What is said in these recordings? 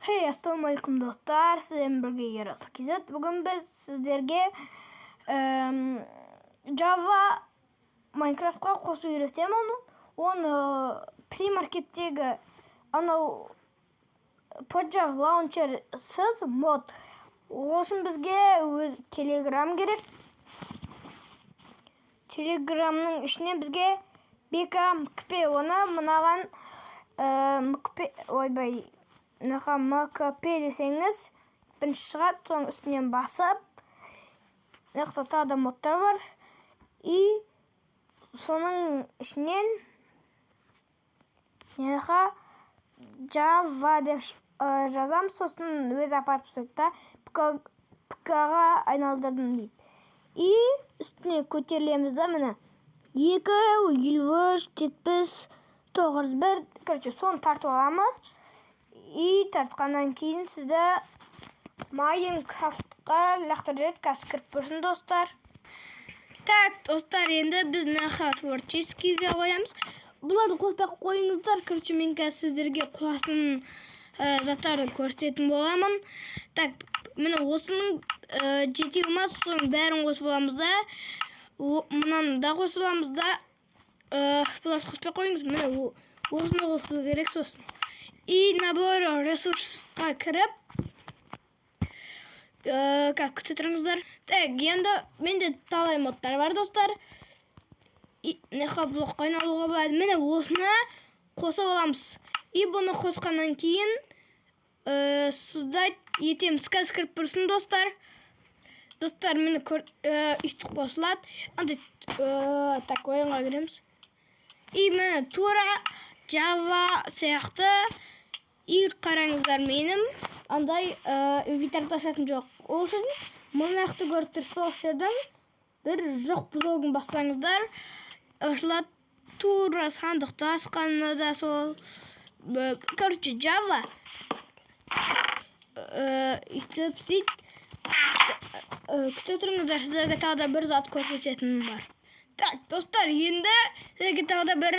Hey, assalamualaikum dostlar. Sizden birge Yaras Kizet. Bugün biz sizlerge Java Minecraft'ka qosu öğreteceğim onu Play Market'teki Pojava Launcher'sız mod. Olsun bizge Telegram gerek. Telegram'ın içine bizge BKMP ona mınаған MKP desеңіз бірінші шығады, соның үстінен басып тағы да модтар бар и соның ішінен Java деп жазам, сосын өзі апарып тастайды да ПК-ға айналдырдым дейді. И үстіне көтерілеміз да, міне 2 53 70 901, короче, соны тартып аламыз. И тартқаннан кейін сізді Майнкрафтқа лақтырып қазір кіріп көрсін достар. Так, достар, енді біз творческийге қоямыз. Бұларды қоспай қойыңыздар. Короче, мен қазір сіздерге қосатын заттарды көрсететін боламын. Так, міне осының жетеуіміз, соның бәрін қосып аламыз да. Мұнаны да қосып аламыз да. Бұларды қоспай қойыңыз. Міне осыны қосу керек сосын. И набор ресурсқа кіріп күте тұрыңыздар. Так, енді менде талай модтар бар достар. Блокқа айналуға болады. Міне осыны қосып аламыз. И бұны қосқаннан кейін сізді етеміз. Қазір кіріп тұрсын достар. Достар, міне үсті қосылады. Так, ойынға кіреміз. И міне тура Java сияқты. И қараңыздар, менің андай инвентарьды ашатын жоқ. Ол үшін мұнақты көріп тұрсаңыздар, бір жоқ блогын бассаңыздар, ашылады. Тура сандықты ашқаны да сол. Короче, Java істеп істейді. Күте тұрыңыздар, сіздерге тағы да бір зат көрсететінім бар. Так, достар, енді сіздерге тағы да бір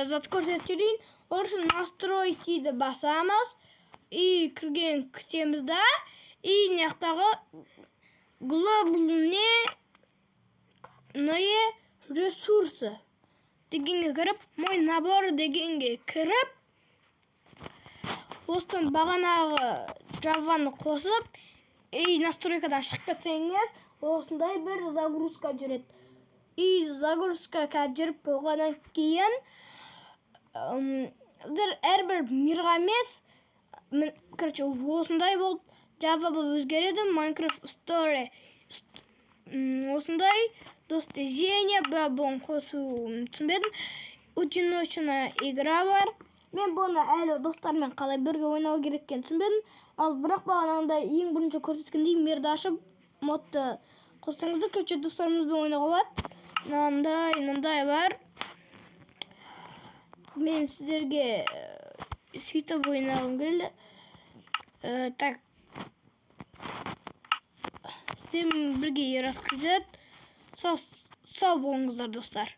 зат көрсетейін. Ол үшін настройкиді басамыз. И кірген күтеміз да. И наяқтағы глобальные ресурсы дегенге кіріп, мой набор дегенге кіріп, осыдан бағанағы Java'ны қосып, и настройкадан шығып кетсеңіз, осындай бір загрузка жүреді. И загрузка жүріп болғаннан кейін әрбір мирға емес, короче, осындай болып Java бұл өзгереді. Minecraft Story осындай достижение бұлын қосу түсінбедім. Ученочная игра бар. Мен бұны әлі достармен қалай бірге ойнау кереккен түсінбедім. Ал бірақ бағанағындай ең бірінші көрсеткендей мирді ашып модты қоссаңыздар, короче, достарымызбен ойнауға болады. Мынандай бар. Мен сіздерге сөйтіп ойнағым келді. Так, сіздермен бірге Ярас Кизет. Сау болыңыздар достар.